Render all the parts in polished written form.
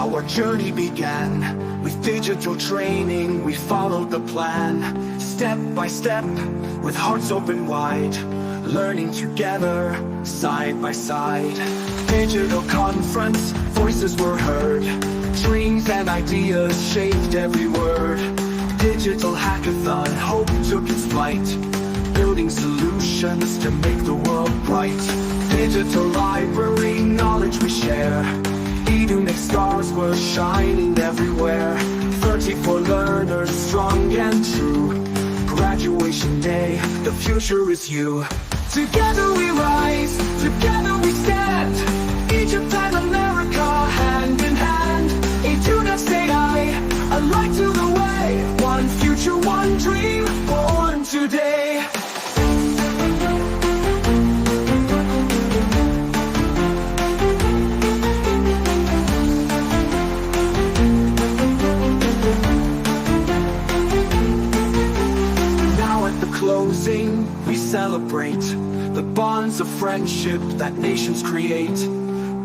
Our journey began with digital training. We followed the plan, step by step, with hearts open wide, learning together, side by side. Digital conference, voices were heard, dreams and ideas shaped every word. Digital hackathon, hope took its flight, building solutions to make the world bright. Digital library, knowledge we share. Edu-Next stars were shining everywhere. 34 learners, strong and true. Graduation day, the future is you. Together we rise, together we stand. Egypt and America, hand in hand. Edu-Next-AI, a light to the way. One future, one dream, born today. Closing, we celebrate the bonds of friendship that nations create.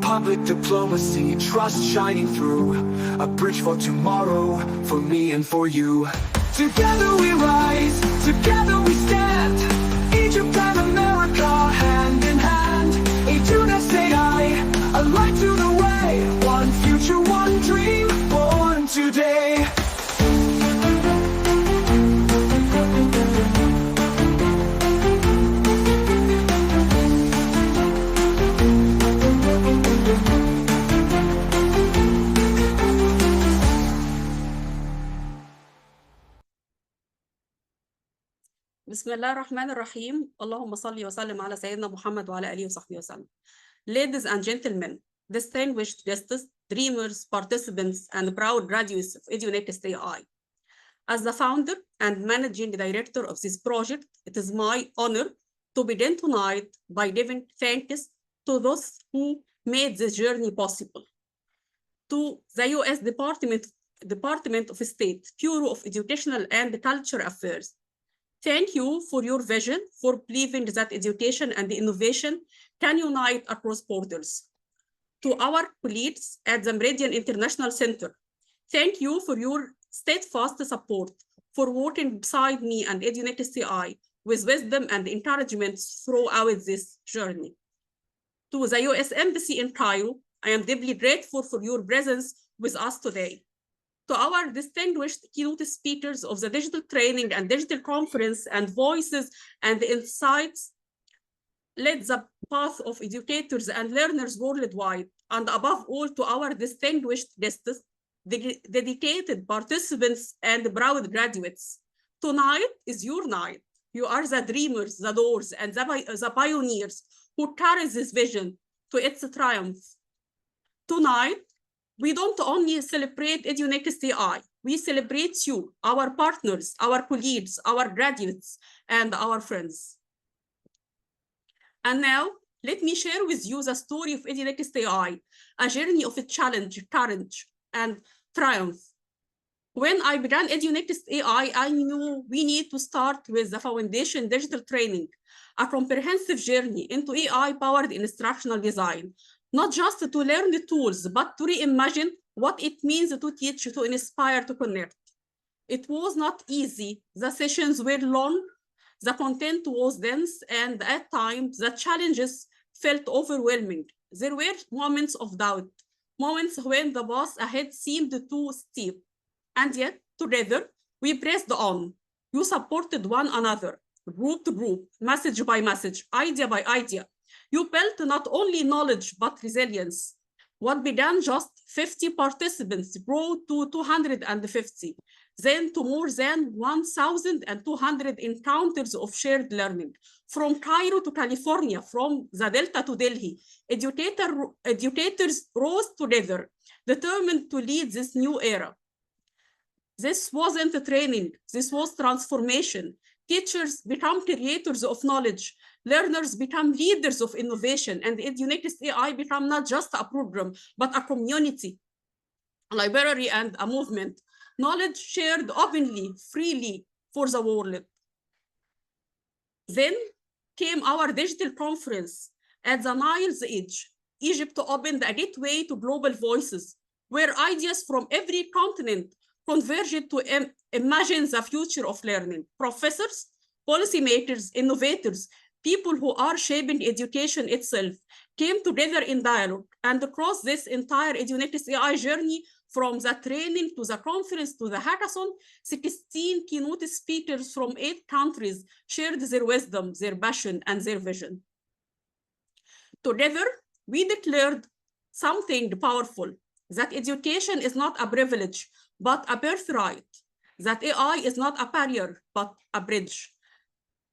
Public diplomacy, trust shining through, a bridge for tomorrow, for me and for you. Together we rise, together we stand. Egypt and America, hand in hand. Edu-Next-AI, a light to the way. One future, one dream, born today. بسم الله الرحمن الرحيم. اللهم صل وسلم على سيدنا محمد وعلى آله وصحبه وسلم. Ladies and gentlemen, distinguished guests, dreamers, participants, and proud graduates of Edu-Next-AI. As the founder and managing director of this project, it is my honor to begin tonight by giving thanks to those who made this journey possible. To the U.S. Department of State, Bureau of Educational and Cultural Affairs. Thank you for your vision, for believing that education and innovation can unite across borders. To our colleagues at the Meridian International Center, thank you for your steadfast support, for working beside me and Edu-Next-AI with wisdom and encouragement throughout this journey. To the U.S. Embassy in Cairo, I am deeply grateful for your presence with us today. To our distinguished keynote speakers of the digital training and digital conference and voices and insights led the path of educators and learners worldwide, and above all to our distinguished guests, dedicated participants and proud graduates. Tonight is your night. You are the dreamers, the doors, and the pioneers who carry this vision to its triumph. Tonight, we don't only celebrate Edu-Next-AI, we celebrate you, our partners, our colleagues, our graduates, and our friends. And now, let me share with you the story of Edu-Next-AI, a journey of challenge, courage, and triumph. When I began Edu-Next-AI, I knew we need to start with the foundation digital training, a comprehensive journey into AI-powered instructional design. Not just to learn the tools, but to reimagine what it means to teach, to inspire, to connect. It was not easy. The sessions were long, the content was dense, and at times the challenges felt overwhelming. There were moments of doubt, moments when the path ahead seemed too steep. And yet, together, we pressed on. You supported one another, group to group, message by message, idea by idea. You built not only knowledge, but resilience. What began just 50 participants grew to 250, then to more than 1,200 encounters of shared learning. From Cairo to California, from the Delta to Delhi, educators rose together, determined to lead this new era. This wasn't training, this was transformation. Teachers become creators of knowledge. Learners become leaders of innovation, and Edu-Next-AI become not just a program, but a community, a library, and a movement. Knowledge shared openly, freely for the world. Then came our digital conference at the Nile's edge. Egypt opened a gateway to global voices. where ideas from every continent converged to imagine the future of learning. Professors, policymakers, innovators, people who are shaping education itself came together in dialogue, and across this entire Edu-Next-AI journey, from the training to the conference to the hackathon, 16 keynote speakers from 8 countries shared their wisdom, their passion, and their vision. Together, we declared something powerful, that education is not a privilege, but a birthright, that AI is not a barrier, but a bridge,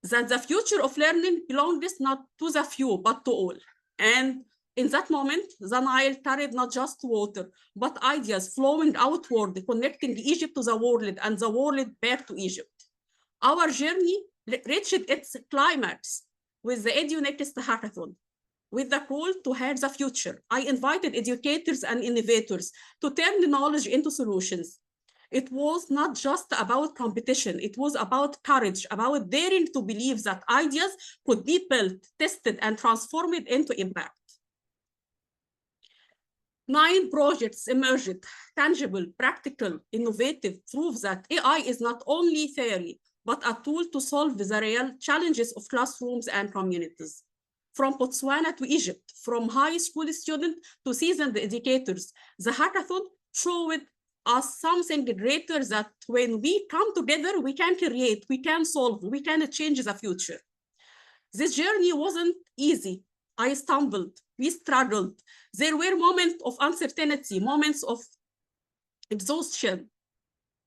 that the future of learning belongs not to the few, but to all. And in that moment, the Nile carried not just water, but ideas flowing outward, connecting Egypt to the world and the world back to Egypt. Our journey reached its climax with the Edu-Next hackathon, with the call to hack the future. I invited educators and innovators to turn knowledge into solutions. It was not just about competition, it was about courage, about daring to believe that ideas could be built, tested, and transformed into impact. 9 projects emerged, tangible, practical, innovative, prove that AI is not only theory, but a tool to solve the real challenges of classrooms and communities. From Botswana to Egypt, from high school students to seasoned educators, the hackathon showed us something greater, that when we come together, we can create, we can solve, we can change the future. This journey wasn't easy. I stumbled, we struggled. There were moments of uncertainty, moments of exhaustion,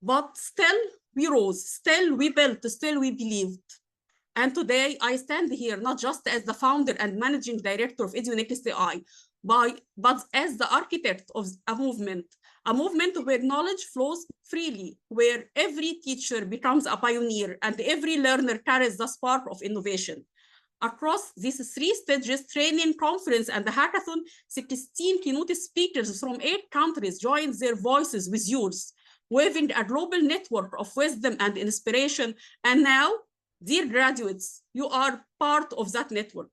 but still we rose, still we built, still we believed. And today I stand here not just as the founder and managing director of Edu-Next-AI, but as the architect of a movement where knowledge flows freely, where every teacher becomes a pioneer and every learner carries the spark of innovation. Across these 3 stages, training, conference, and the hackathon, 16 keynote speakers from 8 countries joined their voices with yours, weaving a global network of wisdom and inspiration. And now, dear graduates, you are part of that network.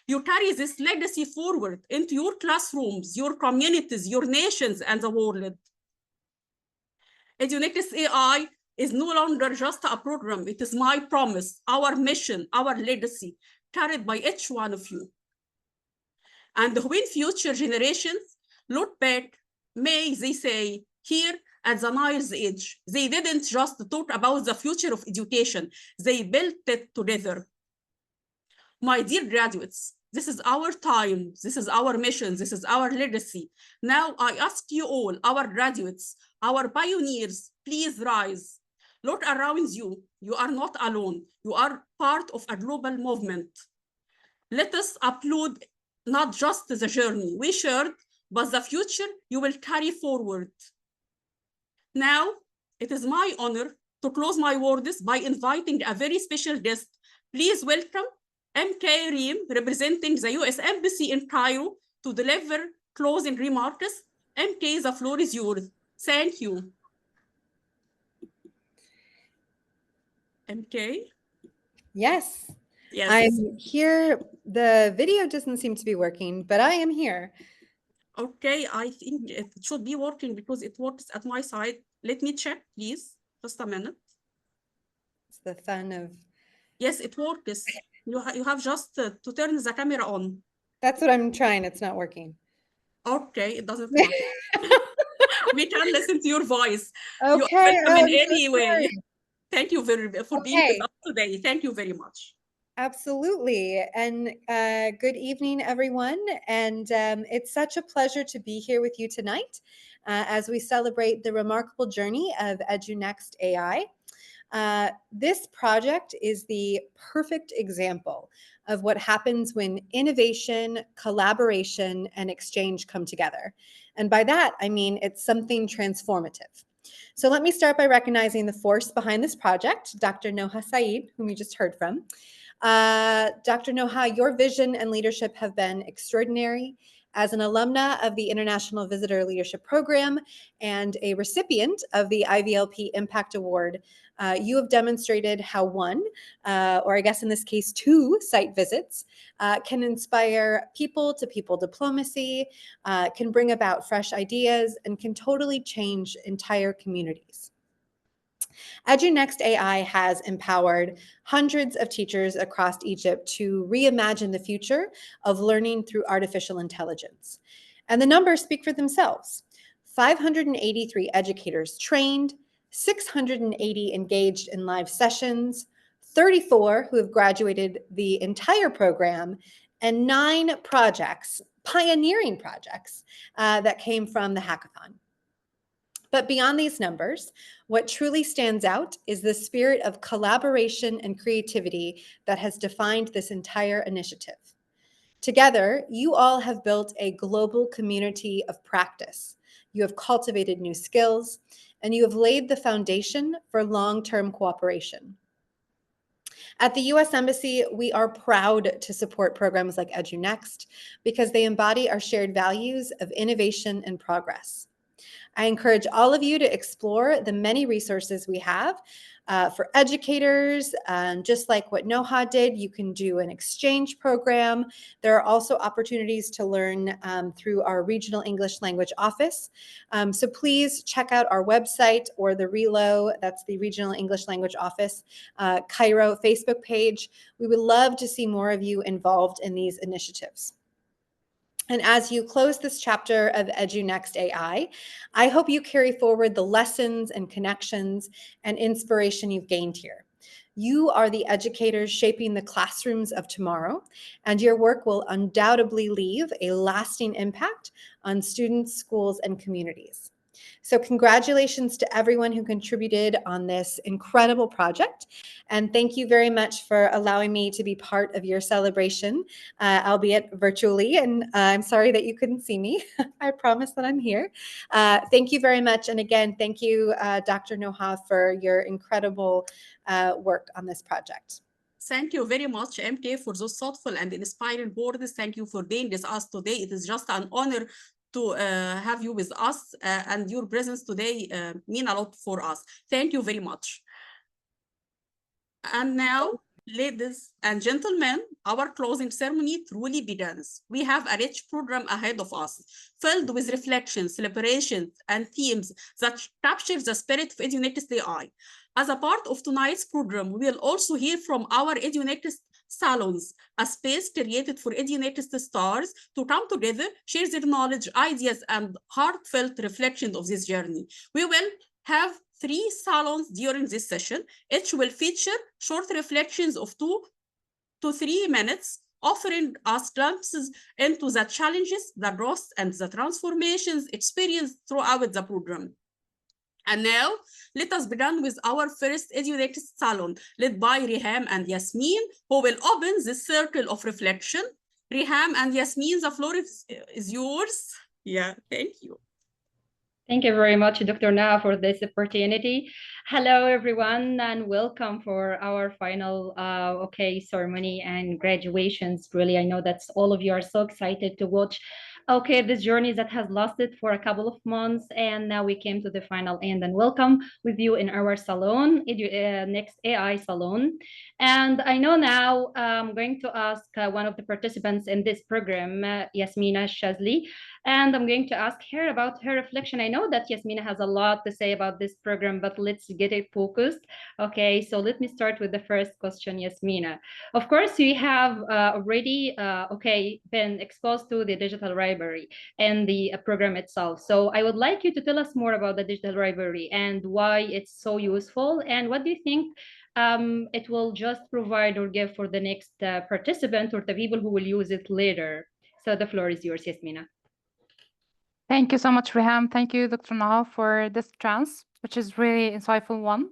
You carry this legacy forward into your classrooms, your communities, your nations, and the world. Edu-Next-AI is no longer just a program. It is my promise, our mission, our legacy, carried by each one of you. And when future generations look back, may they say, here at the Nile's edge, they didn't just talk about the future of education, they built it together. My dear graduates, this is our time, this is our mission, this is our legacy. Now I ask you all, our graduates, our pioneers, please rise. Look around you, you are not alone. You are part of a global movement. Let us applaud not just the journey we shared, but the future you will carry forward. Now, it is my honor to close my words by inviting a very special guest. Please welcome MK Reem, representing the US Embassy in Cairo, to deliver closing remarks. MK, the floor is yours. Thank you. MK? Yes. Yes. I'm here. The video doesn't seem to be working, but I am here. Okay, I think it should be working because it works at my side. Let me check, please. Just a minute. It's the fun of... Yes, it works. You have just to turn the camera on. That's what I'm trying. It's not working. Okay, it doesn't matter. We can listen to your voice. Okay. You are welcome in any way. Sorry. Thank you for being with us today. Thank you very much. Absolutely. And good evening, everyone. And it's such a pleasure to be here with you tonight as we celebrate the remarkable journey of Edu-Next-AI. This project is the perfect example of what happens when innovation, collaboration, and exchange come together. And by that, I mean it's something transformative. So let me start by recognizing the force behind this project, Dr. Noha Saeed, whom we just heard from. Dr. Noha, your vision and leadership have been extraordinary, As an alumna of the International Visitor Leadership Program and a recipient of the IVLP Impact Award, you have demonstrated how one, or I guess in this case, two site visits can inspire people-to-people diplomacy, can bring about fresh ideas, and can totally change entire communities. Edu-Next-AI has empowered hundreds of teachers across Egypt to reimagine the future of learning through artificial intelligence. And the numbers speak for themselves. 583 educators trained, 680 engaged in live sessions, 34 who have graduated the entire program, and 9 projects, pioneering projects, that came from the hackathon. But beyond these numbers, what truly stands out is the spirit of collaboration and creativity that has defined this entire initiative. Together, you all have built a global community of practice. You have cultivated new skills, and you have laid the foundation for long-term cooperation. At the U.S. Embassy, we are proud to support programs like Edu-Next because they embody our shared values of innovation and progress. I encourage all of you to explore the many resources we have for educators. Just like what Noha did, you can do an exchange program. There are also opportunities to learn through our regional English language office. So please check out our website or the RELO, that's the Regional English Language Office, Cairo Facebook page. We would love to see more of you involved in these initiatives. And as you close this chapter of Edu-Next-AI, I hope you carry forward the lessons and connections and inspiration you've gained here. You are the educators shaping the classrooms of tomorrow, and your work will undoubtedly leave a lasting impact on students, schools, and communities. So congratulations to everyone who contributed on this incredible project. And thank you very much for allowing me to be part of your celebration, albeit virtually. And I'm sorry that you couldn't see me. I promise that I'm here. Thank you very much. And again, thank you, Dr. Noha, for your incredible work on this project. Thank you very much, MK, for those thoughtful and inspiring words. Thank you for being with us today. It is just an honor to have you with us, and your presence today mean a lot for us. Thank you very much. And now, ladies and gentlemen, our closing ceremony truly begins. We have a rich program ahead of us, filled with reflections, celebrations, and themes that capture the spirit of Edu-Next-AI. As a part of tonight's program, we will also hear from our Edu-Next salons, a space created for Edu-Next stars to come together, share their knowledge, ideas, and heartfelt reflections of this journey. We will have 3 salons during this session. Each will feature short reflections of 2 to 3 minutes, offering us glimpses into the challenges, the growth, and the transformations experienced throughout the program. And now, let us begin with our first Edu-Next salon, led by Riham and Yasmin, who will open this circle of reflection. Riham and Yasmin, the floor is yours. Yeah, thank you. Thank you very much, Dr. Na, for this opportunity. Hello, everyone, and welcome for our final ceremony and graduations. Really, I know that all of you are so excited to watch this journey that has lasted for a couple of months, and now we came to the final end. And welcome with you in our salon, Edu-Next-AI salon. And I know now I'm going to ask one of the participants in this program, Yasmina Shazli, and I'm going to ask her about her reflection. I know that Yasmina has a lot to say about this program, but let's get it focused. Okay, so let me start with the first question, Yasmina. Of course, we have already been exposed to the digital library and the program itself. So I would like you to tell us more about the digital library and why it's so useful, and what do you think it will just provide or give for the next participant or the people who will use it later. So the floor is yours, Yasmina. Thank you so much, Riham. Thank you, Dr. Nahal, for this chance, which is really insightful one.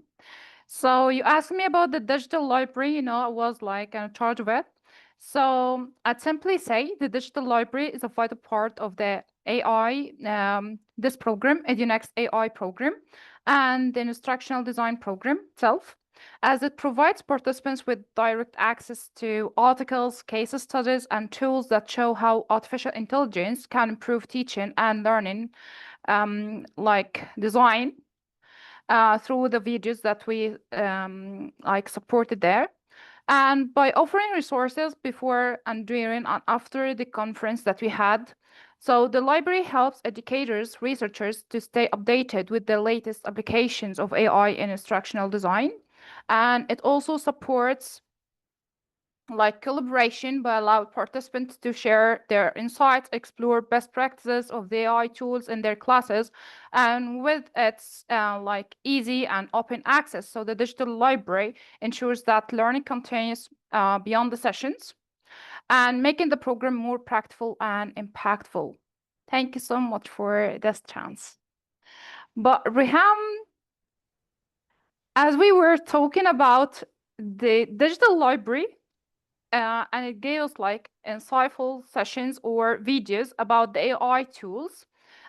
So you asked me about the digital library, I was like in charge of it. So I'd simply say the digital library is a vital part of the AI, this program, Edu-Next-AI program, and the instructional design program itself. as it provides participants with direct access to articles, case studies, and tools that show how artificial intelligence can improve teaching and learning, like design, through the videos that we like supported there. And by offering resources before and during and after the conference that we had, so the library helps educators, researchers to stay updated with the latest applications of AI in instructional design. And it also supports like collaboration by allowing participants to share their insights, explore best practices of the AI tools in their classes, and with its like easy and open access. So the digital library ensures that learning continues beyond the sessions and making the program more practical and impactful. Thank you so much for this chance. But Riham, as we were talking about the digital library, and it gave us like insightful sessions or videos about the AI tools,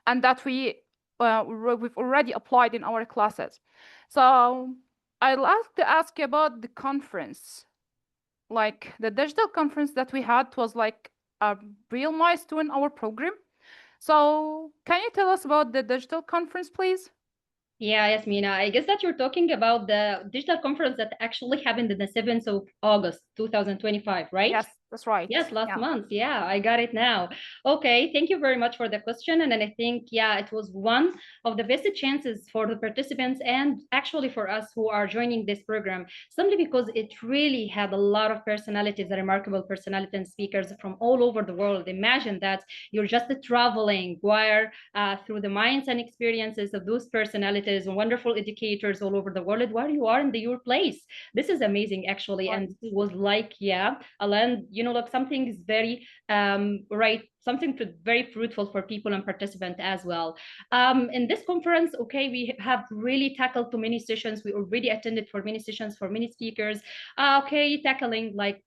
and that we've already applied in our classes. So I'd like to ask you about the conference. Like the digital conference that we had was like a real milestone in our program. So can you tell us about the digital conference, please? Yeah, Yasmina, I guess that you're talking about the digital conference that actually happened on the 7th of August, 2025, right? Yes, that's right. Yes, last Yeah. month. Yeah, I got it now. Okay, thank you very much for the question. And then I think, yeah, it was one of the best chances for the participants and actually for us who are joining this program, simply because it really had a lot of personalities, remarkable personalities and speakers from all over the world. Imagine that you're just traveling where through the minds and experiences of those personalities and wonderful educators all over the world where you are in your place. This is amazing, actually. Right. And it was like, yeah, a land, like something is very right, something very fruitful for people and participants as well. In this conference, okay, we have really tackled too many sessions. We already attended for many sessions for many speakers. Okay, tackling like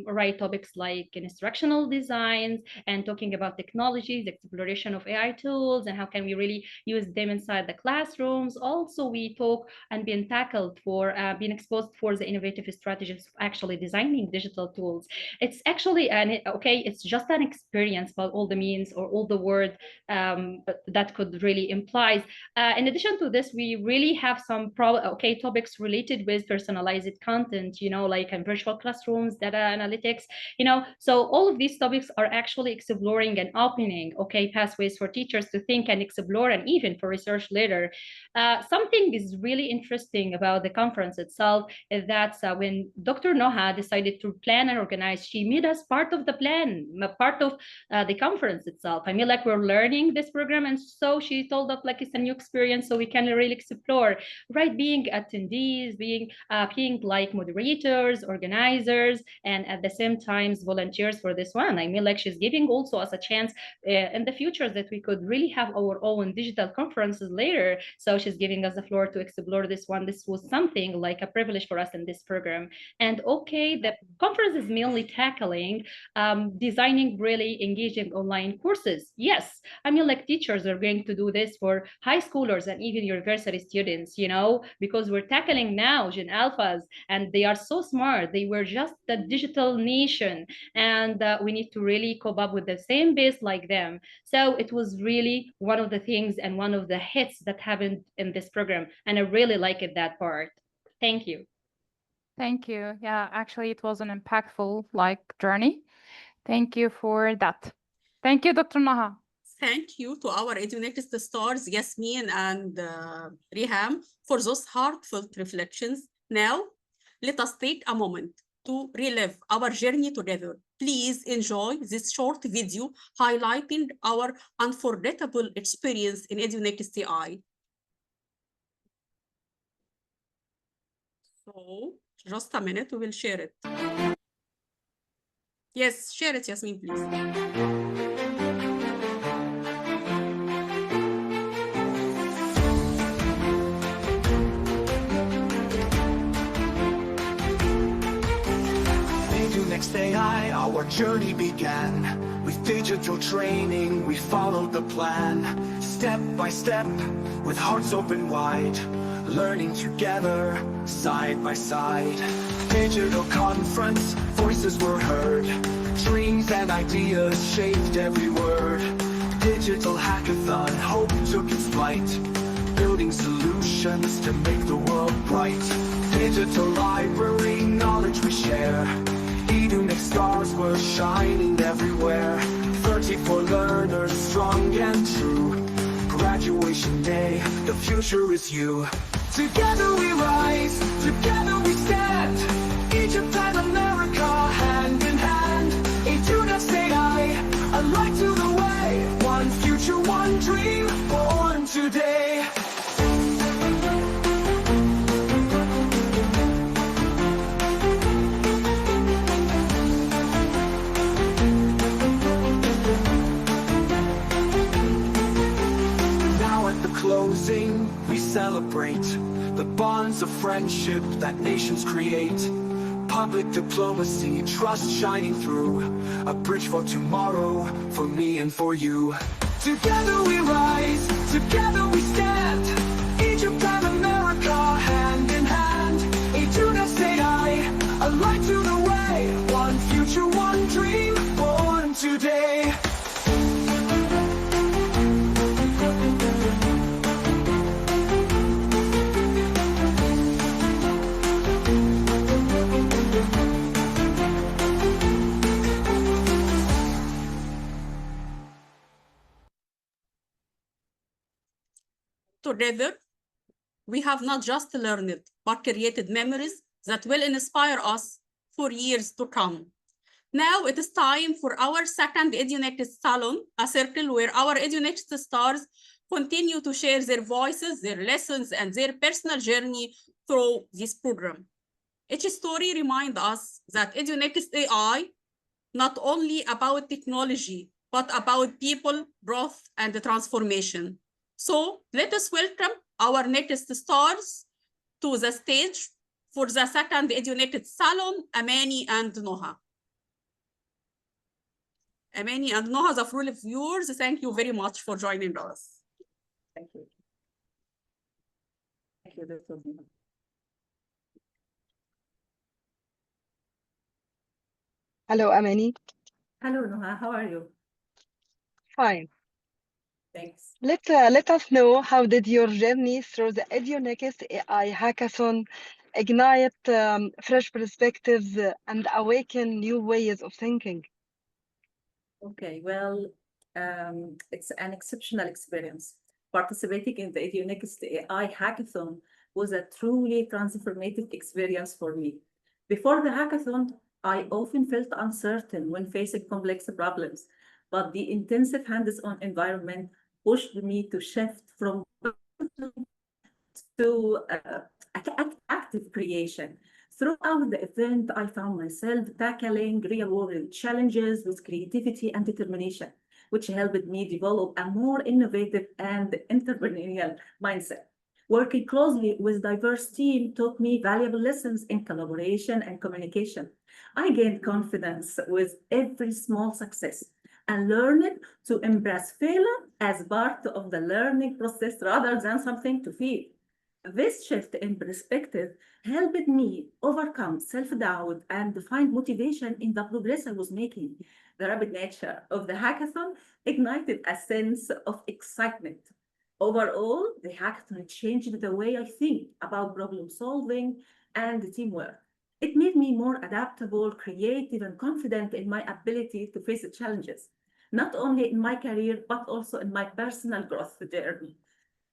right topics like instructional designs and talking about technologies, exploration of AI tools, and how can we really use them inside the classrooms. Also, we talk and being tackled for being exposed for the innovative strategies of actually designing digital tools. It's actually it's just an experience by all the means or all the word that could really implies. In addition to this, we really have some topics related with personalized content, like in virtual classrooms, data analytics, so all of these topics are actually exploring and opening pathways for teachers to think and explore, and even for research later. Something is really interesting about the conference itself is that when Dr. Noha decided to plan and organize, she made us part of the plan, part of the conference itself. I mean, like, we're learning this program, and so she told us like it's a new experience, so we can really explore, right? Being attendees, being like moderators, organizers, and at the same time volunteers for this one. I mean, like, she's giving also us a chance in the future that we could really have our own digital conferences later. So she's giving us the floor to explore this one. This was something like a privilege for us in this program. And the conference is mainly tackling designing really engaging online courses. Yes, I mean, like, teachers are going to do this for high schoolers and even university students, because we're tackling now Gen Alphas, and they are so smart. They were just the digital nation, and we need to really cope up with the same base like them. So it was really one of the things and one of the hits that happened in this program, and I really liked that part. Thank you. Thank you. Yeah, actually, it was an impactful journey. Thank you for that. Thank you, Dr. Naha. Thank you to our Edu-Next stars, Yasmin and Riham, for those heartfelt reflections. Now, let us take a moment to relive our journey together. Please enjoy this short video highlighting our unforgettable experience in Edu-Next-AI. So, just a minute, we will share it. Yes, share it, Yasmin, please. Edu-Next-AI, our journey began. With digital training, we followed the plan. Step by step, with hearts open wide. learning together, side by side. Digital conference, voices were heard, dreams and ideas shaped every word. Digital hackathon, hope took its flight, building solutions to make the world bright. Digital library, knowledge we share, Edu-Next stars were shining everywhere. 34 learners, strong and true. Graduation day, the future is you. Together we rise, together we stand. Egypt and America, hand in hand. Edu-Next-AI, a light to the way. One future, one dream, born today. Closing, we celebrate the bonds of friendship that nations create. Public diplomacy, trust shining through, a bridge for tomorrow, for me and for you. Together we rise, together we stand. Egypt and America, hand in hand. Edu-Next-AI, a light to the way. One future, one dream, born today. Together, we have not just learned, but created memories that will inspire us for years to come. Now it is time for our second Edu-Next Salon, a circle where our Edu-Next stars continue to share their voices, their lessons, and their personal journey through this program. Each story reminds us that Edu-Next-AI not only about technology, but about people, growth, and transformation. So let us welcome our next stars to the stage for the second Edu-Next Salon, Amani and Noha. Amani and Noha, the floor is yours. Thank you very much for joining us. Thank you. Thank you, Dr. Noha. Hello, Amani. Hello, Noha. How are you? Fine. Thanks. Let us know, how did your journey through the Edu-Next-AI hackathon ignite fresh perspectives and awaken new ways of thinking? Okay, well, it's an exceptional experience. Participating in the Edu-Next-AI hackathon was a truly transformative experience for me. Before the hackathon, I often felt uncertain when facing complex problems, but the intensive hands-on environment pushed me to shift from to active creation. Throughout the event, I found myself tackling real-world challenges with creativity and determination, which helped me develop a more innovative and entrepreneurial mindset. Working closely with diverse team taught me valuable lessons in collaboration and communication. I gained confidence with every small success and learned to embrace failure as part of the learning process rather than something to fear. This shift in perspective helped me overcome self-doubt and find motivation in the progress I was making. The rapid nature of the hackathon ignited a sense of excitement. Overall, the hackathon changed the way I think about problem solving and teamwork. It made me more adaptable, creative, and confident in my ability to face challenges, not only in my career, but also in my personal growth journey.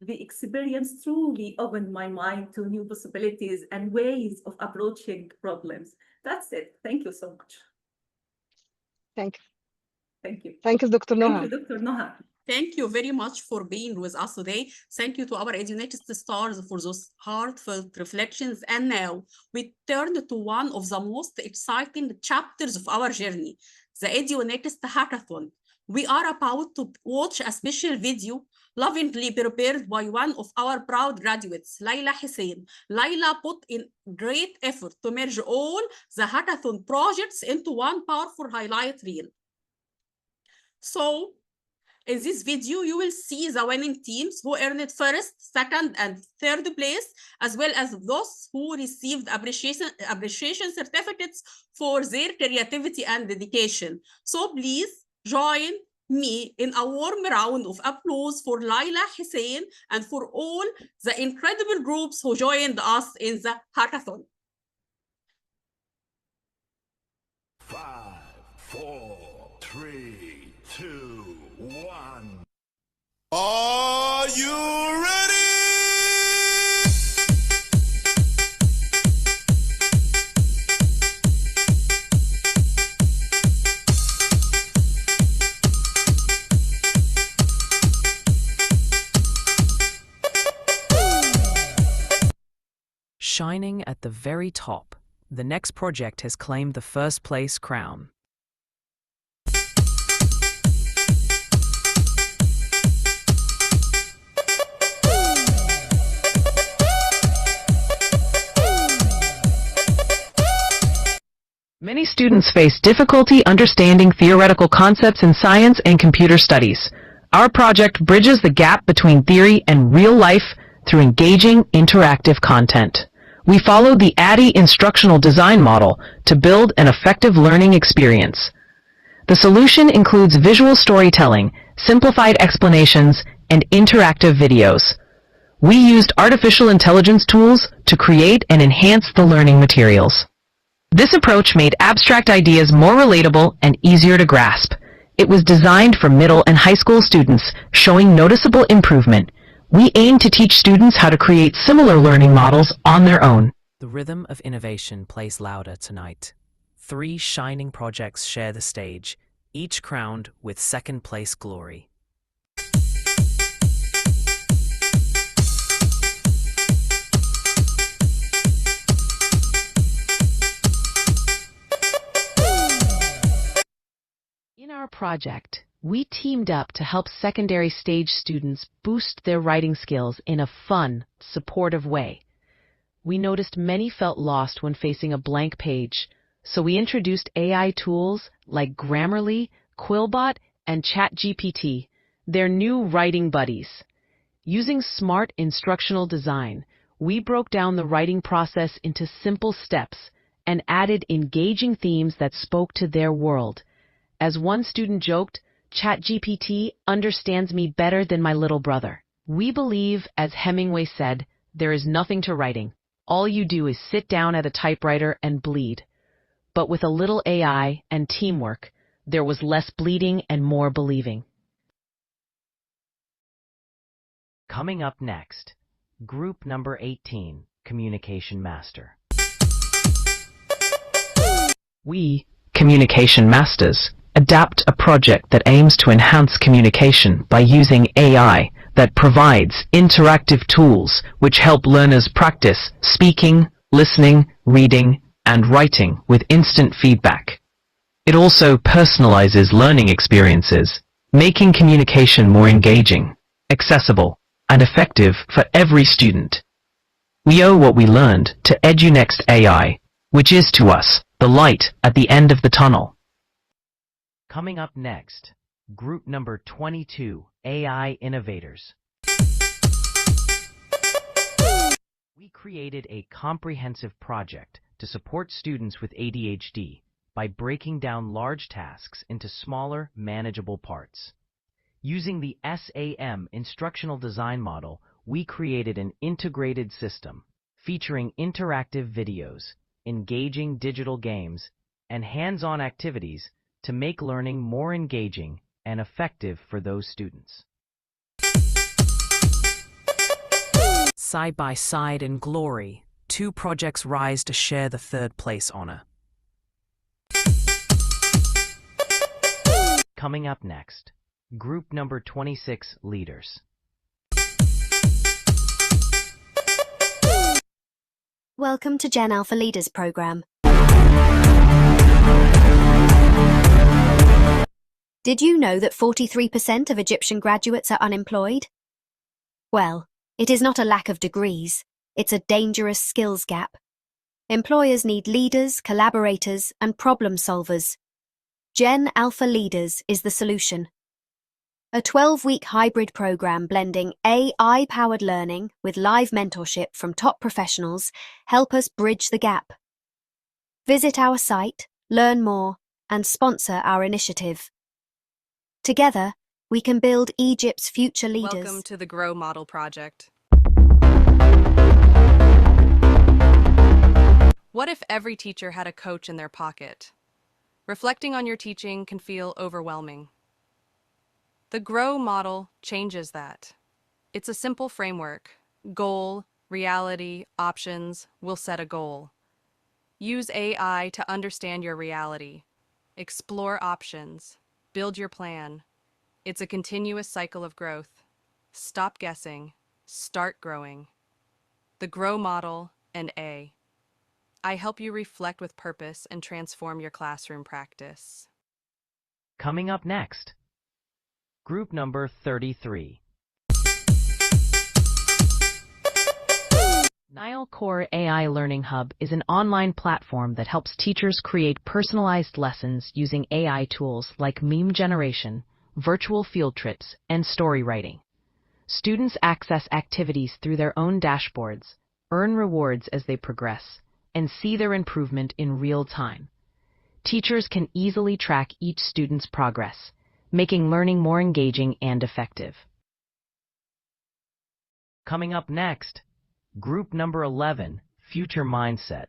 The experience truly opened my mind to new possibilities and ways of approaching problems. That's it. Thank you so much. Thank you. Thank you. Thank you, Dr. Thank Noha. you, Dr. Noha. Thank you very much for being with us today. Thank you to our Edu-Next stars for those heartfelt reflections. And now we turn to one of the most exciting chapters of our journey, the Edu-Next hackathon. We are about to watch a special video lovingly prepared by one of our proud graduates, Layla Hussein. Layla put in great effort to merge all the hackathon projects into one powerful highlight reel. So In this video, you will see the winning teams who earned first, second, and third place, as well as those who received appreciation certificates for their creativity and dedication. So please join me in a warm round of applause for Laila Hussein and for all the incredible groups who joined us in the hackathon. 5, 4, 3, 2, 1. Are you ready? Shining at the very top, the next project has claimed the first place crown. Many students face difficulty understanding theoretical concepts in science and computer studies. Our project bridges the gap between theory and real life through engaging, interactive content. We follow the ADDIE instructional design model to build an effective learning experience. The solution includes visual storytelling, simplified explanations, and interactive videos. We used artificial intelligence tools to create and enhance the learning materials. This approach made abstract ideas more relatable and easier to grasp. It was designed for middle and high school students, showing noticeable improvement. We aim to teach students how to create similar learning models on their own. The rhythm of innovation plays louder tonight. 3 shining projects share the stage, each crowned with second-place glory. In our project, we teamed up to help secondary stage students boost their writing skills in a fun, supportive way. We noticed many felt lost when facing a blank page, so we introduced AI tools like Grammarly, Quillbot, and ChatGPT, their new writing buddies. Using smart instructional design, we broke down the writing process into simple steps and added engaging themes that spoke to their world. As one student joked, ChatGPT understands me better than my little brother. We believe, as Hemingway said, there is nothing to writing. All you do is sit down at a typewriter and bleed. But with a little AI and teamwork, there was less bleeding and more believing. Coming up next, group number 18, Communication Master. We, Communication Masters, adapt a project that aims to enhance communication by using AI that provides interactive tools which help learners practice speaking, listening, reading, and writing with instant feedback. It also personalizes learning experiences, making communication more engaging, accessible, and effective for every student. We owe what we learned to Edu-Next-AI, which is to us the light at the end of the tunnel. Coming up next, group number 22, AI Innovators. We created a comprehensive project to support students with ADHD by breaking down large tasks into smaller, manageable parts. Using the SAM instructional design model, we created an integrated system featuring interactive videos, engaging digital games, and hands-on activities to make learning more engaging and effective for those students. Side by side in glory, 2 projects rise to share the third place honor. Coming up next, group number 26, Leaders. Welcome to Gen Alpha Leaders Program. Did you know that 43% of Egyptian graduates are unemployed? Well, it is not a lack of degrees, it's a dangerous skills gap. Employers need leaders, collaborators, and problem solvers. Gen Alpha Leaders is the solution. a 12-week hybrid program blending AI-powered learning with live mentorship from top professionals help us bridge the gap. Visit our site, learn more, and sponsor our initiative. Together, we can build Egypt's future leaders. Welcome to the Grow Model Project. What if every teacher had a coach in their pocket? Reflecting on your teaching can feel overwhelming. The Grow model changes that. It's a simple framework. Goal, reality, options. We'll set a goal. Use AI to understand your reality. Explore options. Build your plan. It's a continuous cycle of growth. Stop guessing. Start growing. The Grow model and A. I help you reflect with purpose and transform your classroom practice. Coming up next, group number 33. Nile Core AI Learning Hub is an online platform that helps teachers create personalized lessons using AI tools like meme generation, virtual field trips, and story writing. Students access activities through their own dashboards, earn rewards as they progress, and see their improvement in real time. Teachers can easily track each student's progress, making learning more engaging and effective. Coming up next, group number 11, Future Mindset.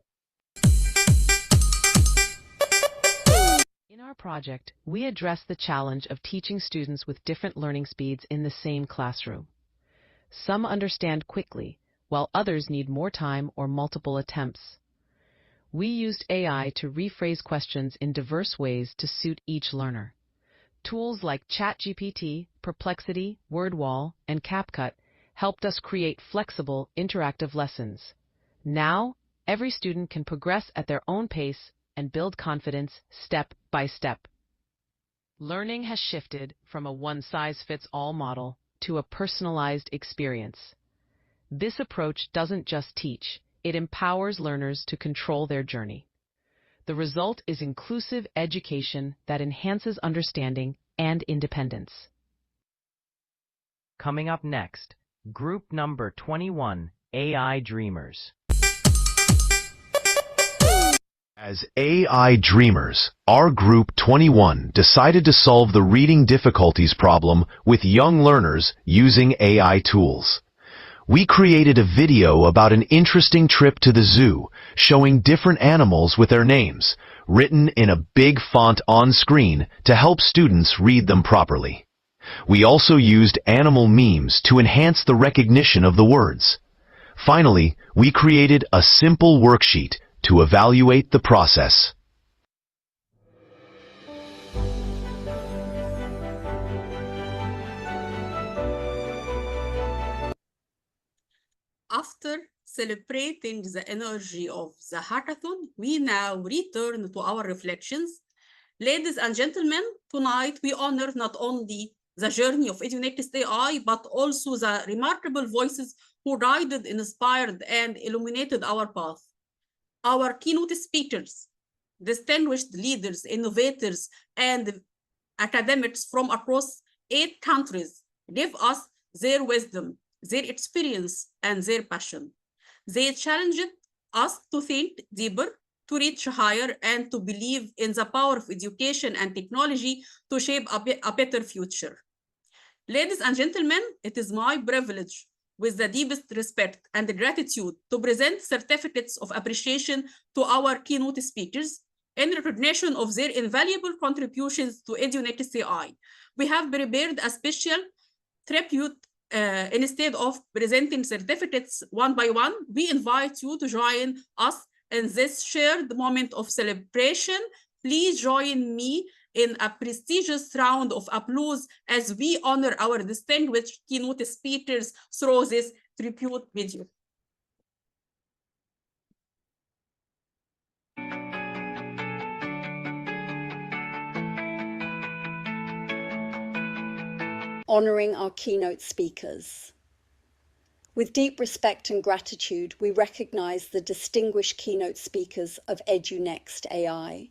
In our project, we address the challenge of teaching students with different learning speeds in the same classroom. Some understand quickly, while others need more time or multiple attempts. We used AI to rephrase questions in diverse ways to suit each learner. Tools like ChatGPT, Perplexity, WordWall, and CapCut helped us create flexible, interactive lessons. Now, every student can progress at their own pace and build confidence step by step. Learning has shifted from a one-size-fits-all model to a personalized experience. This approach doesn't just teach, it empowers learners to control their journey. The result is inclusive education that enhances understanding and independence. Coming up next, group number 21, AI Dreamers. As AI Dreamers, our Group 21 decided to solve the reading difficulties problem with young learners using AI tools. We created a video about an interesting trip to the zoo, showing different animals with their names, written in a big font on screen to help students read them properly. We also used animal memes to enhance the recognition of the words. Finally, we created a simple worksheet to evaluate the process. After celebrating the energy of the hackathon, we now return to our reflections. Ladies and gentlemen, tonight we honor not only the journey of Edu-Next-AI, but also the remarkable voices who guided, inspired, and illuminated our path. Our keynote speakers, distinguished leaders, innovators, and academics from across 8 countries gave us their wisdom, their experience, and their passion. They challenged us to think deeper, to reach higher, and to believe in the power of education and technology to shape a better future. Ladies and gentlemen, it is my privilege, with the deepest respect and gratitude, to present certificates of appreciation to our keynote speakers in recognition of their invaluable contributions to Edu-Next-AI. We have prepared a special tribute. Instead of presenting certificates one by one, we invite you to join us in this shared moment of celebration. Please join me in a prestigious round of applause as we honor our distinguished keynote speakers through this tribute video. Honoring our keynote speakers. With deep respect and gratitude, we recognize the distinguished keynote speakers of Edu-Next-AI,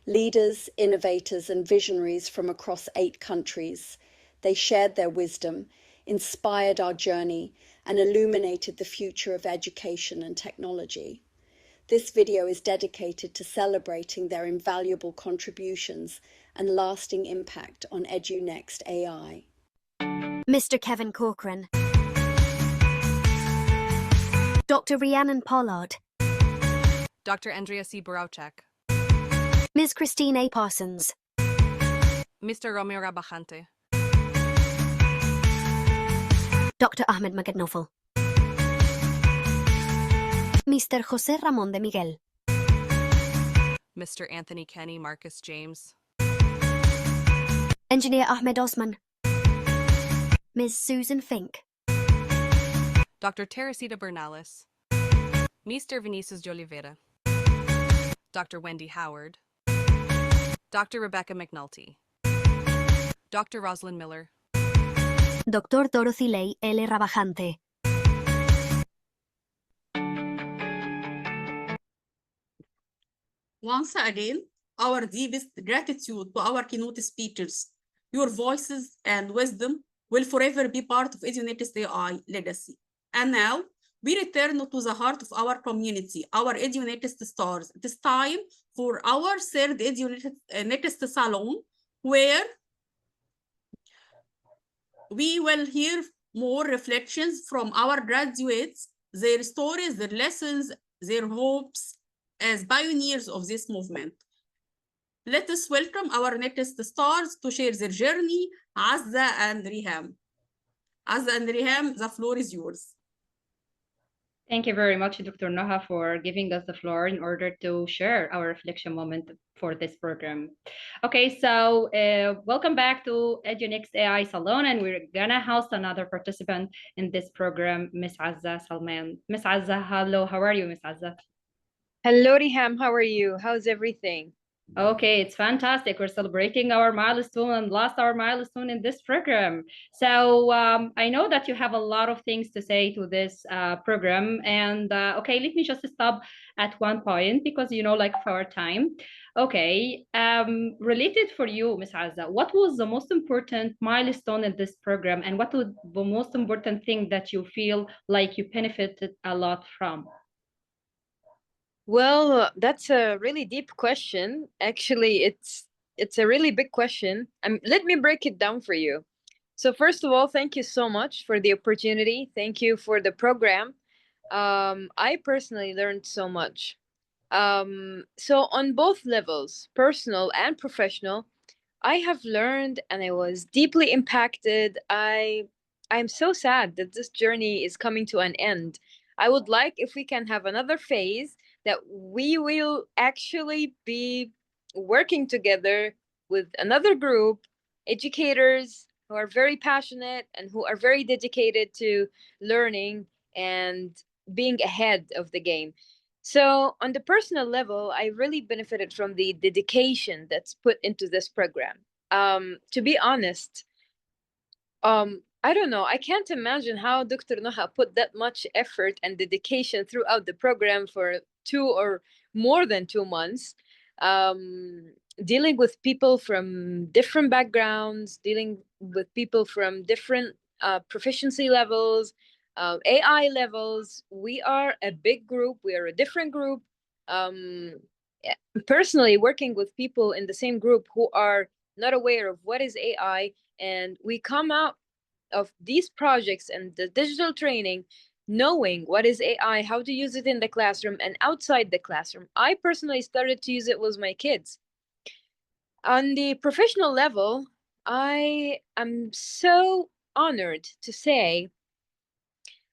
leaders, innovators, and visionaries from across 8 countries. They shared their wisdom, inspired our journey, and illuminated the future of education and technology. This video is dedicated to celebrating their invaluable contributions and lasting impact on Edu-Next-AI. Mr. Kevin Corcoran, Dr. Rhiannon Pollard, Dr. Andrea C. Borowczak, Ms. Christine A. Parsons, Mr. Romeo Rabajante, Dr. Ahmed Magadnoffel, Mr. José Ramón de Miguel, Mr. Anthony Kenny Marcus James, Engineer Ahmed Osman, Ms. Susan Fink, Dr. Teresita Bernales, Mr. Vinicius de Oliveira, Dr. Wendy Howard, Dr. Rebecca McNulty, Dr. Rosalind Miller, Dr. Dorothy Ley L. Rabajante, Once again, our deepest gratitude to our keynote speakers. Your voices and wisdom will forever be part of Edu-Next-AI legacy. And now, we return to the heart of our community, our Edu-Next stars. It is time for our third Edu-Next Salon, where we will hear more reflections from our graduates, their stories, their lessons, their hopes as pioneers of this movement. Let us welcome our next stars to share their journey, Azza and Riham. Azza and Riham, the floor is yours. Thank you very much, Dr. Noha, for giving us the floor in order to share our reflection moment for this program. Okay, so welcome back to Edu-Next-AI Salon, and we're gonna host another participant in this program, Miss Azza Salman. Miss Azza, hello, how are you, Miss Azza? Hello, Riham, how are you? How's everything? Okay, it's fantastic. We're celebrating our milestone and last our milestone in this program. So I know that you have a lot of things to say to this program. And okay, let me just stop at one point because, you know, like for our time. Okay, related for you, Ms. Azza, what was the most important milestone in this program? And what was the most important thing that you feel like you benefited a lot from? Well, that's a really deep question. Actually, it's a really big question. Let me break it down for you. So first of all, thank you so much for the opportunity. Thank you for the program. I personally learned so much. So on both levels, personal and professional, I have learned and I was deeply impacted. I'm so sad that this journey is coming to an end. I would like if we can have another phase that we will actually be working together with another group, educators who are very passionate and who are very dedicated to learning and being ahead of the game. So, on the personal level, I really benefited from the dedication that's put into this program. To be honest, I don't know. I can't imagine how Dr. Noha put that much effort and dedication throughout the program for 2 or more than 2 months, dealing with people from different backgrounds, dealing with people from different proficiency levels, AI levels. We are a big group. We are a different group. Personally, working with people in the same group who are not aware of what is AI, and we come out of these projects and the digital training knowing what is AI, how to use it in the classroom and outside the classroom. I personally started to use it with my kids. On the professional level, I am so honored to say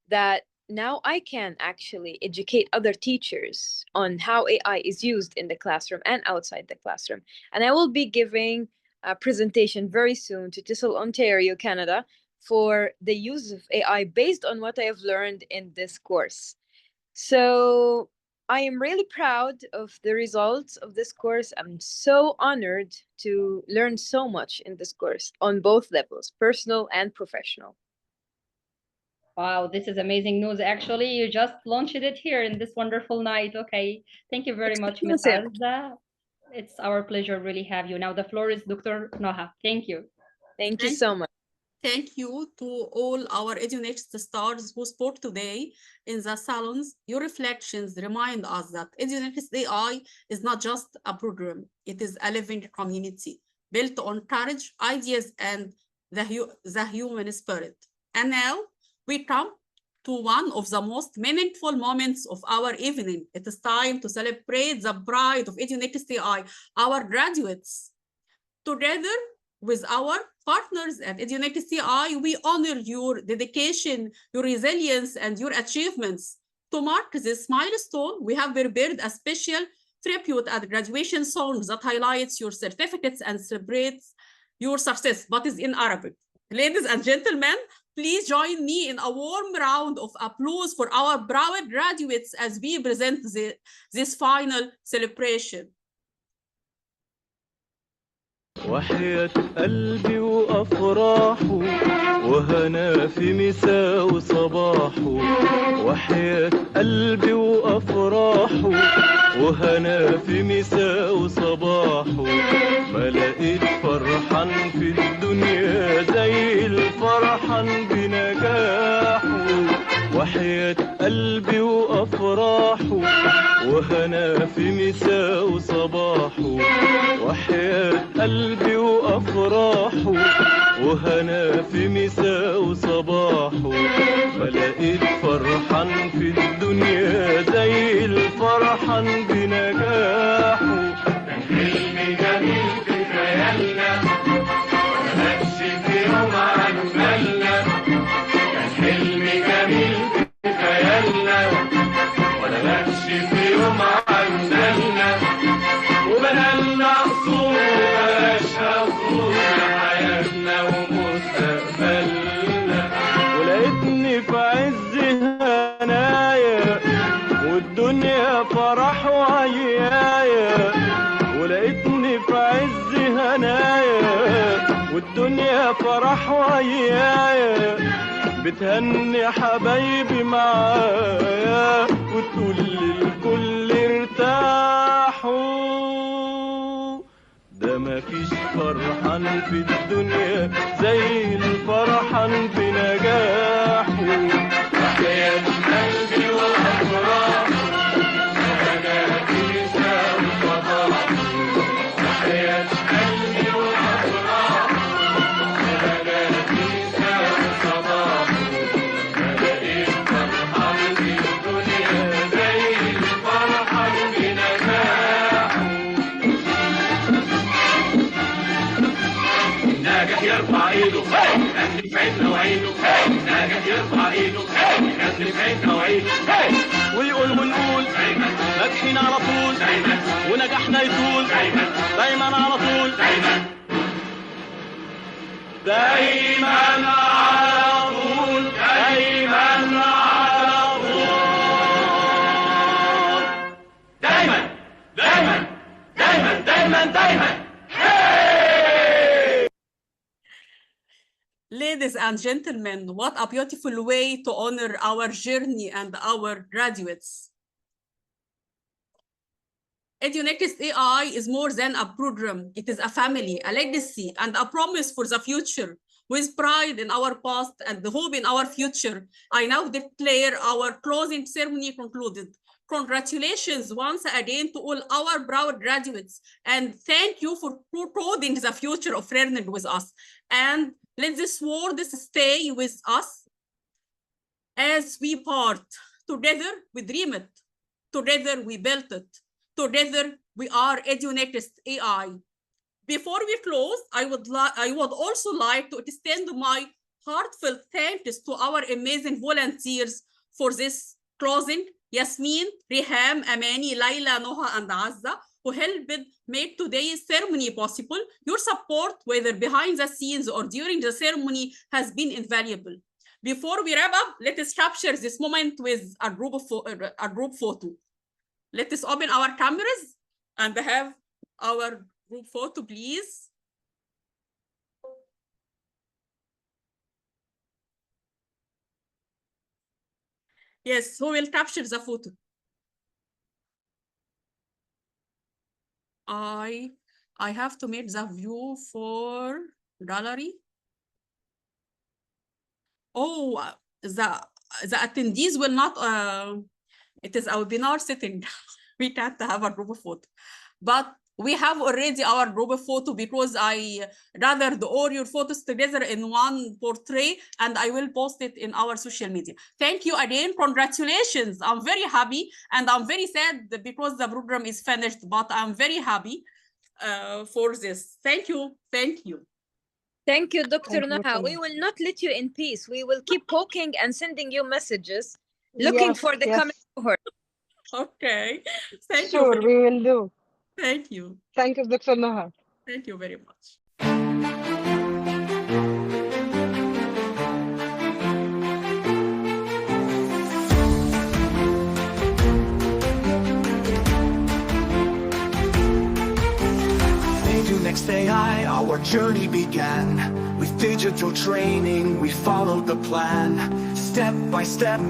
that now I can actually educate other teachers on how AI is used in the classroom and outside the classroom. And I will be giving a presentation very soon to TESOL, Ontario, Canada, for the use of AI based on what I have learned in this course. So I am really proud of the results of this course. I'm so honored to learn so much in this course on both levels, personal and professional. Wow, this is amazing news. Actually, you just launched it here in this wonderful night. Okay, thank you very much, Ms. Azza. It's our pleasure really have you. Now the floor is Dr. Noha. Thank you. Thank you so much. Thank you to all our Edu-Next stars who spoke today in the salons. Your reflections remind us that Edu-Next-AI is not just a program. It is a living community built on courage, ideas, and the human spirit. And now we come to one of the most meaningful moments of our evening. It is time to celebrate the pride of Edu-Next-AI, our graduates. Together with our partners at Edu-Next-AI, we honor your dedication, your resilience, and your achievements. To mark this milestone, we have prepared a special tribute and graduation song that highlights your certificates and celebrates your success, but is in Arabic. Ladies and gentlemen, please join me in a warm round of applause for our proud graduates as we present this final celebration. وحياة قلبي وأفراحه وهنا في مساء وصباحه وحياة قلبي وأفراحه وهنا في مساء وصباحه ما لقيت فرحان في الدنيا زي الفرحان بنجاحه وحياة قلبي وأفراحه وهنا في مساء وصباحه وحياة قلبي وأفراحه وهنا في مساء وصباحه ما لقيت فرحان في الدنيا زي الفرحان بنجاحه كان حلم جميل في خيالنا ما ماتش في يوم عن بالنا كان حلم جميل في خيالنا ولا ماتش في يوم عن بالنا وبنالنا قصور وبلاش قصور حياتنا ومستقبلنا ولقيتني في عز هنايا والدنيا فرح وعيايا ولقيتني في عز هنايا والدنيا فرح وعيايا بتهني حبايبي معايا وتقول للكل ارتاحوا ده مفيش فرحان في الدنيا زي الفرحان بنجاحه وحياة قلبي وأفراحه وأنا في مساء وصباحه وحياة قلبي وأفراحه وأنا في مساء وصباحه ما لقيت فرحان في الدنيا زي الفرحان بنجاحه ناجح يرفع ايده يخلي في عيننا وعينه ناجح يرفع ايده يخلي في عيننا وعينه ويقول ونقول دايما ناجحين على طول دايما ونجاحنا يطول دايما دايما على طول دايما دايما على طول دايما على طول دايما دايما دايما دايما دايما Ladies and gentlemen, what a beautiful way to honor our journey and our graduates. Edu-Next-AI is more than a program. It is a family, a legacy, and a promise for the future. With pride in our past and the hope in our future, I now declare our closing ceremony concluded. Congratulations once again to all our proud graduates, and thank you for promoting the future of learning with us. And let this word stay with us as we part. Together, we dream it. Together, we built it. Together, we are Edu-Next-AI. Before we close, I would also like to extend my heartfelt thanks to our amazing volunteers for this closing. Yasmin, Riham, Amani, Laila, Noha, and Azza, who helped make today's ceremony possible. Your support, whether behind the scenes or during the ceremony, has been invaluable. Before we wrap up, let us capture this moment with a group photo. Let us open our cameras and have our group photo, please. Yes, who will capture the photo? I have to make the view for gallery. Oh, the attendees will not, it is a webinar setting. We can't have a group photo. But we have already our group photo because I gathered all your photos together in one portrait and I will post it in our social media. Thank you again. Congratulations. I'm very happy and I'm very sad because the program is finished, but I'm very happy for this. Thank you. Thank you. Thank you, Dr. Thank you, Naha. Dr. We will not let you in peace. We will keep poking and sending you messages, looking for the coming cohort. Okay. Thank Sure, you. we will do. Thank you. Thank you, Dr. Naha. Thank you very much. Edu-Next-AI, our journey began. With digital training, we followed the plan. Step by step,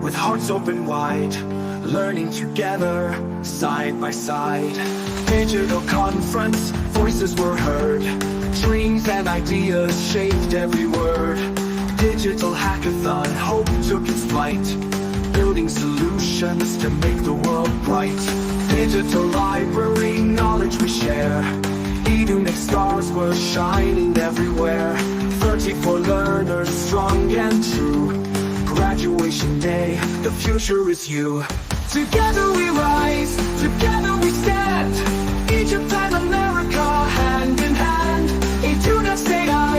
with hearts open wide. Learning together, side by side. Digital conference, voices were heard. Dreams and ideas shaped every word. Digital hackathon, hope took its flight. Building solutions to make the world bright. Digital library, knowledge we share. Edu-Next stars were shining everywhere. 34 learners, strong and true. Graduation day, the future is you. Together we rise, together we stand. Egypt and America, hand in hand. Edu-Next-AI,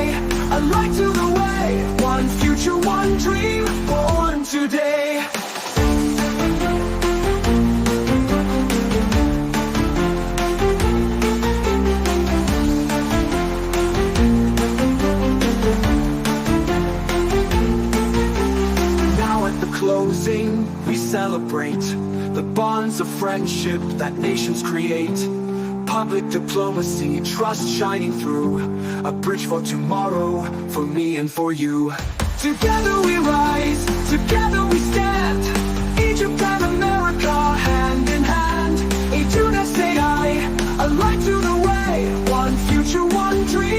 a light to the way. One future, one dream, born today. Closing, we celebrate the bonds of friendship that nations create. Public diplomacy, trust shining through. A bridge for tomorrow, for me and for you. Together we rise, together we stand. Egypt and America, hand in hand. Edu-Next-AI, a light to the way. One future, one dream.